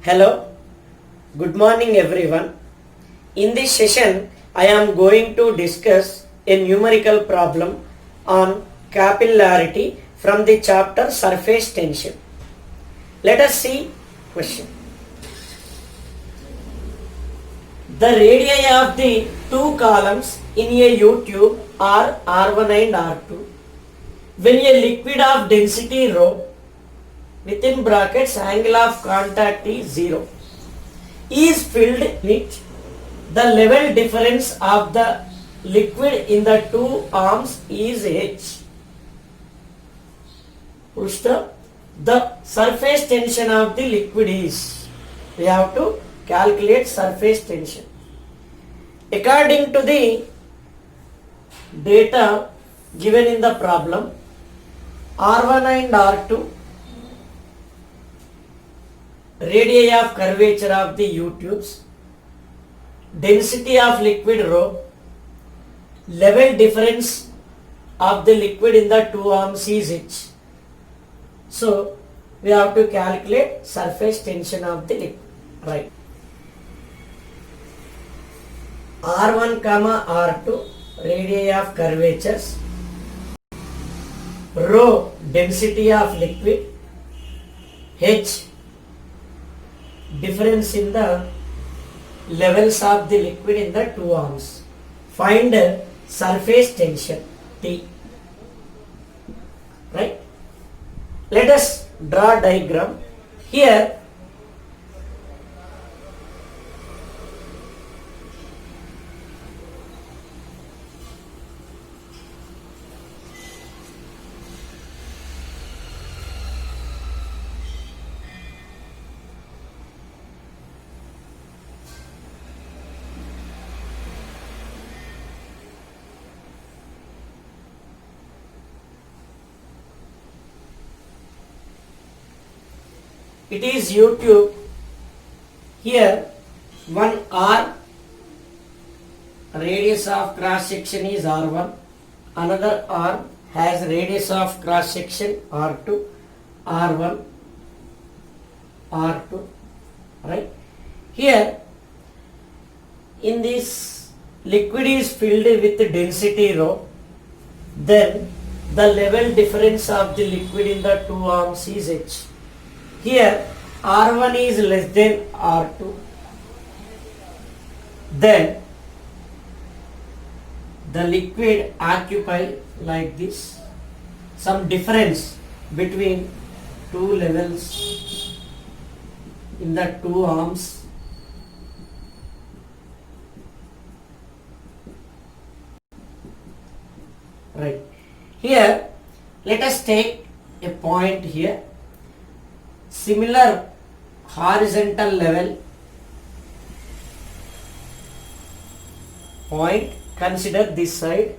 Hello, good morning everyone. In this session, I am going to discuss a numerical problem on capillarity from the chapter surface tension. Let us see question. The radii of the two columns in a U-tube are R1 and R2. When a liquid of density rho within brackets angle of contact is 0 is filled with the level difference of the liquid in the two arms is h. Full stop. The surface tension of the liquid is, we have to calculate surface tension. According to the data given in the problem, R1 and R2 radii of curvature of the U-tubes, density of liquid rho, level difference of the liquid in the two arms is h. So, we have to calculate surface tension of the liquid, right? R1 comma R2 radii of curvatures, rho density of liquid, h difference in the levels of the liquid in the two arms. Find surface tension T. Right? Let us draw diagram. Here it is U-tube. Here one R radius of cross section is R1, another R has radius of cross section R2, R1, R2, right? Here in this liquid is filled with density rho, then the level difference of the liquid in the two arms is h. Here R1 is less than R2, then the liquid occupy like this, some difference between two levels in the two arms, right? Here let us take a point here, similar horizontal level point, consider this side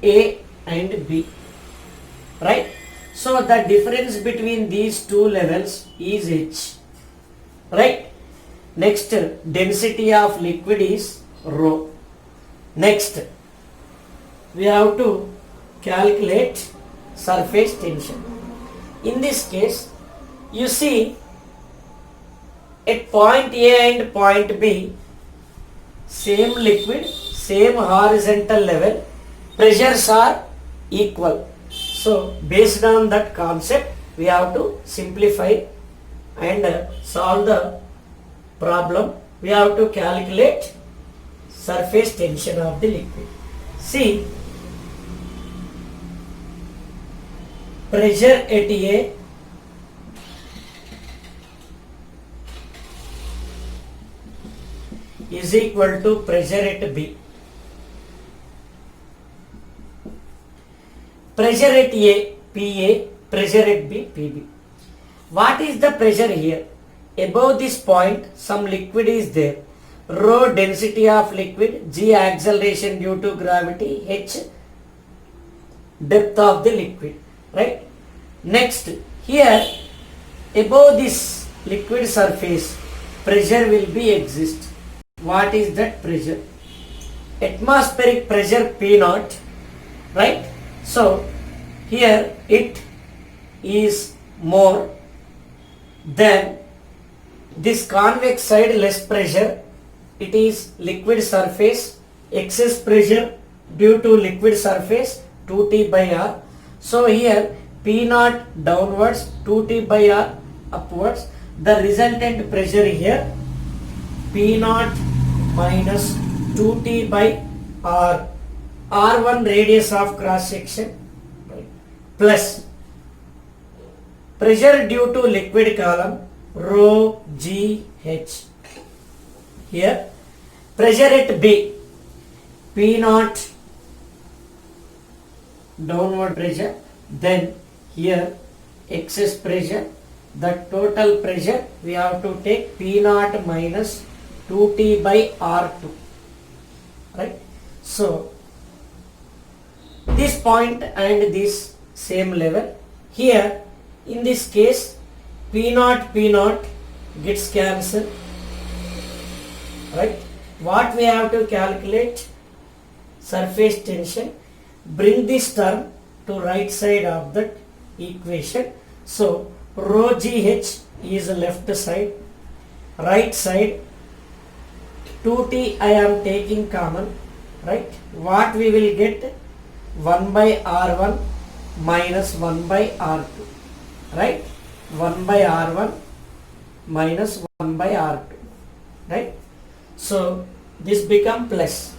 A and B, right? So the difference between these two levels is h, right? Next, density of liquid is rho. Next, we have to calculate surface tension. In this case, you see at point A and point B, same liquid, same horizontal level, pressures are equal. So, based on that concept, we have to simplify and solve the problem. We have to calculate surface tension of the liquid. See, pressure at A is equal to pressure at B. Pressure at A, PA, pressure at B, PB. What is the pressure here? Above this point, some liquid is there. Rho density of liquid, G acceleration due to gravity, H depth of the liquid. Right? Next, here above this liquid surface, pressure will be exist. What is that pressure? Atmospheric pressure P0, right? So here it is more than This convex side less pressure, it is liquid surface, excess pressure due to liquid surface 2T by R. So here P naught downwards, 2T by R upwards. The resultant pressure here P naught minus 2T by R, R1 radius of cross section, plus pressure due to liquid column rho G H. Here pressure at B, P naught downward pressure, then here excess pressure, the total pressure we have to take P naught minus 2T by R2, right? So this point and this same level, here in this case P naught gets cancelled, right? What we have to calculate? Surface tension. Bring this term to right side of that equation. So rho GH is left side, right side 2T I am taking common, right? What we will get? 1 by R1 minus 1 by R2, right? 1 by R1 minus 1 by R2, right? So this become plus.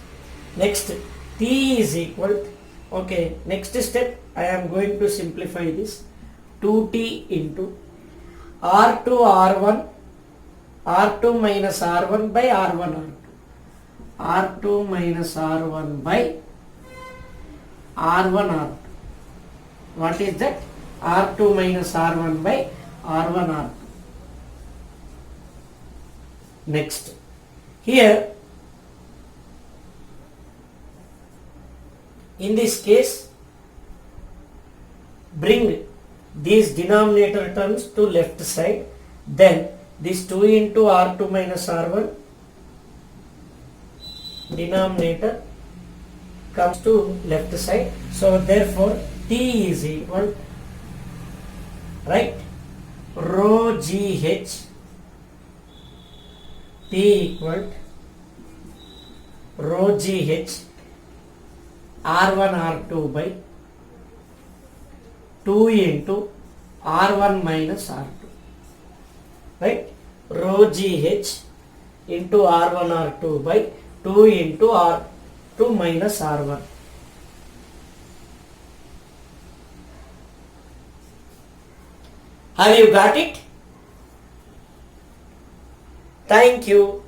Next T is equal, okay, next step I am going to simplify this. 2T into R2 R1, R2 minus R1 by R1 R2, R2 minus R1 by R1 R2. What is that? R2 minus R1 by R1 R2. Next, here in this case bring these denominator terms to left side, then this 2 into R2 minus R1 denominator comes to left side. So therefore T is equal, right, rho GH, T equal rho GH R1 R2 by 2 into R1 minus R2, right? Rho GH into R1 R2 by 2 into R2 minus R1. Have you got it? Thank you.